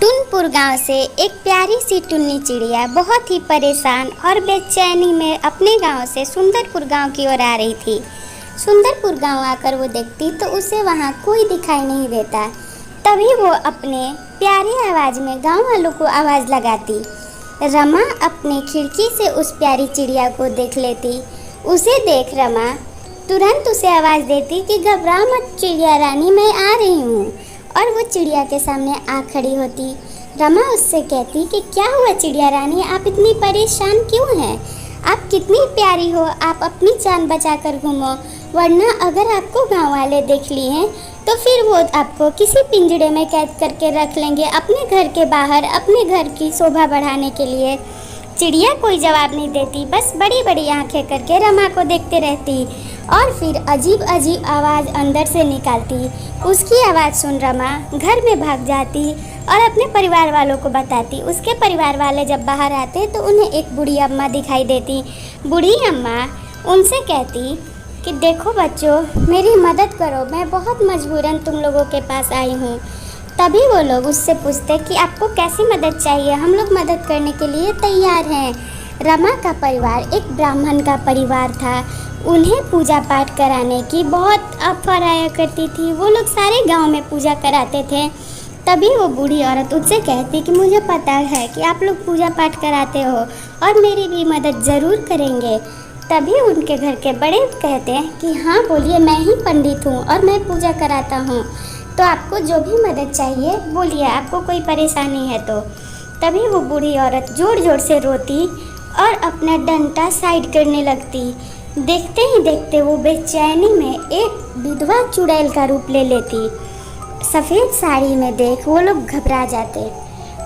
टुनपुर गांव से एक प्यारी सी टुन्नी चिड़िया बहुत ही परेशान और बेचैनी में अपने गांव से सुंदरपुर गांव की ओर आ रही थी। सुंदरपुर गांव आकर वो देखती तो उसे वहां कोई दिखाई नहीं देता। तभी वो अपने प्यारी आवाज़ में गांव वालों को आवाज़ लगाती। रमा अपनी खिड़की से उस प्यारी चिड़िया को देख लेती। उसे देख रमा तुरंत उसे आवाज़ देती कि घबरा मत चिड़िया रानी, मैं आ रही हूँ। और वो चिड़िया के सामने आ खड़ी होती। रमा उससे कहती कि क्या हुआ चिड़िया रानी, आप इतनी परेशान क्यों हैं? आप कितनी प्यारी हो, आप अपनी जान बचा कर घूमो, वरना अगर आपको गांव वाले देख लिए हैं तो फिर वो आपको किसी पिंजड़े में कैद करके रख लेंगे अपने घर के बाहर, अपने घर की शोभा बढ़ाने के लिए। चिड़िया कोई जवाब नहीं देती, बस बड़ी बड़ी आंखें करके रमा को देखते रहती और फिर अजीब अजीब आवाज़ अंदर से निकालती। उसकी आवाज़ सुन रमा घर में भाग जाती और अपने परिवार वालों को बताती। उसके परिवार वाले जब बाहर आते तो उन्हें एक बूढ़ी अम्मा दिखाई देती। बूढ़ी अम्मा उनसे कहती कि देखो बच्चों, मेरी मदद करो, मैं बहुत मजबूरन तुम लोगों के पास आई हूँ। तभी वो लोग उससे पूछते कि आपको कैसी मदद चाहिए, हम लोग मदद करने के लिए तैयार हैं। रमा का परिवार एक ब्राह्मण का परिवार था। उन्हें पूजा पाठ कराने की बहुत अफवाह आया करती थी। वो लोग सारे गांव में पूजा कराते थे। तभी वो बूढ़ी औरत उनसे कहती कि मुझे पता है कि आप लोग पूजा पाठ कराते हो और मेरी भी मदद ज़रूर करेंगे। तभी उनके घर के बड़े कहते हैं कि हाँ बोलिए, मैं ही पंडित हूँ और मैं पूजा कराता हूँ, तो आपको जो भी मदद चाहिए बोलिए, आपको कोई परेशानी है तो। तभी वो बूढ़ी औरत ज़ोर ज़ोर से रोती और अपना डंडा साइड करने लगती। देखते ही देखते वो बेचैनी में एक विधवा चुड़ैल का रूप ले लेती। सफ़ेद साड़ी में देख वो लोग घबरा जाते।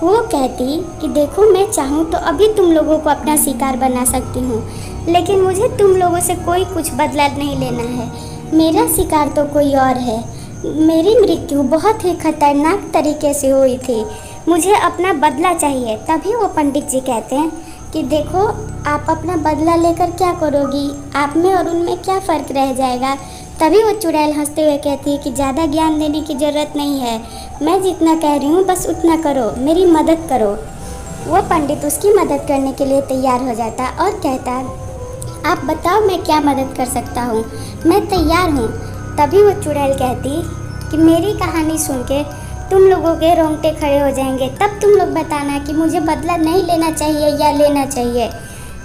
वो कहती कि देखो, मैं चाहूँ तो अभी तुम लोगों को अपना शिकार बना सकती हूँ, लेकिन मुझे तुम लोगों से कोई कुछ बदला नहीं लेना है। मेरा शिकार तो कोई और है। मेरी मृत्यु बहुत ही खतरनाक तरीके से हुई थी, मुझे अपना बदला चाहिए। तभी वो पंडित जी कहते हैं कि देखो, आप अपना बदला लेकर क्या करोगी, आप में और उनमें क्या फ़र्क रह जाएगा। तभी वो चुड़ैल हंसते हुए कहती है कि ज़्यादा ज्ञान देने की ज़रूरत नहीं है, मैं जितना कह रही हूँ बस उतना करो, मेरी मदद करो। वो पंडित उसकी मदद करने के लिए तैयार हो जाता और कहता, आप बताओ मैं क्या मदद कर सकता हूँ, मैं तैयार हूँ। तभी वो चुड़ैल कहती कि मेरी कहानी सुन के तुम लोगों के रोंगटे खड़े हो जाएंगे, तब तुम लोग बताना कि मुझे बदला नहीं लेना चाहिए या लेना चाहिए।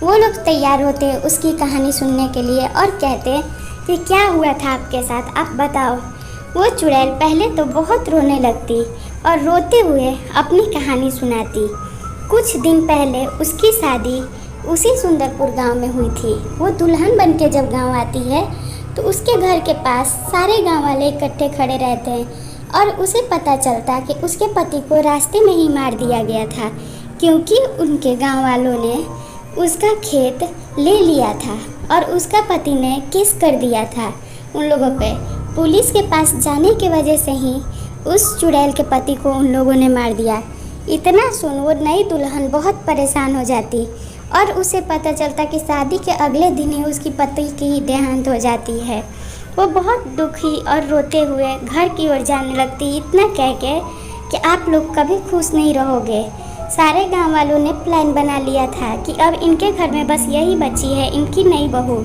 वो लोग तैयार होते हैं उसकी कहानी सुनने के लिए और कहते हैं कि क्या हुआ था आपके साथ, आप बताओ। वो चुड़ैल पहले तो बहुत रोने लगती और रोते हुए अपनी कहानी सुनाती। कुछ दिन पहले उसकी शादी उसी सुंदरपुर गांव में हुई थी। वो दुल्हन बन के जब गाँव आती है तो उसके घर के पास सारे गाँव वाले इकट्ठे खड़े रहते हैं और उसे पता चलता कि उसके पति को रास्ते में ही मार दिया गया था, क्योंकि उनके गांव वालों ने उसका खेत ले लिया था और उसका पति ने केस कर दिया था उन लोगों पे। पुलिस के पास जाने की वजह से ही उस चुड़ैल के पति को उन लोगों ने मार दिया। इतना सुन वो नई दुल्हन बहुत परेशान हो जाती और उसे पता चलता कि शादी के अगले दिन ही उसकी पति की देहांत हो जाती है। वो बहुत दुखी और रोते हुए घर की ओर जाने लगती, इतना कह के कि आप लोग कभी खुश नहीं रहोगे। सारे गांव वालों ने प्लान बना लिया था कि अब इनके घर में बस यही बची है इनकी नई बहू।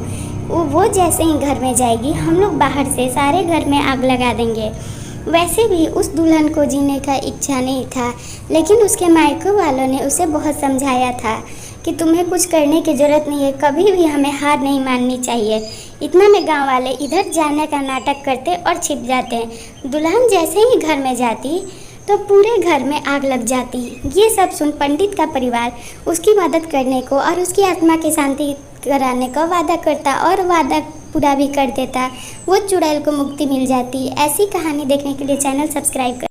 वो जैसे ही घर में जाएगी हम लोग बाहर से सारे घर में आग लगा देंगे। वैसे भी उस दुल्हन को जीने का इच्छा नहीं था, लेकिन उसके मायके वालों ने उसे बहुत समझाया था कि तुम्हें कुछ करने की ज़रूरत नहीं है, कभी भी हमें हार नहीं माननी चाहिए। इतना में गांव वाले इधर जाने का नाटक करते और छिप जाते हैं। दुल्हन जैसे ही घर में जाती तो पूरे घर में आग लग जाती। ये सब सुन पंडित का परिवार उसकी मदद करने को और उसकी आत्मा की शांति कराने का वादा करता और वादा पूरा भी कर देता। वो चुड़ैल को मुक्ति मिल जाती। ऐसी कहानी देखने के लिए चैनल सब्सक्राइब कर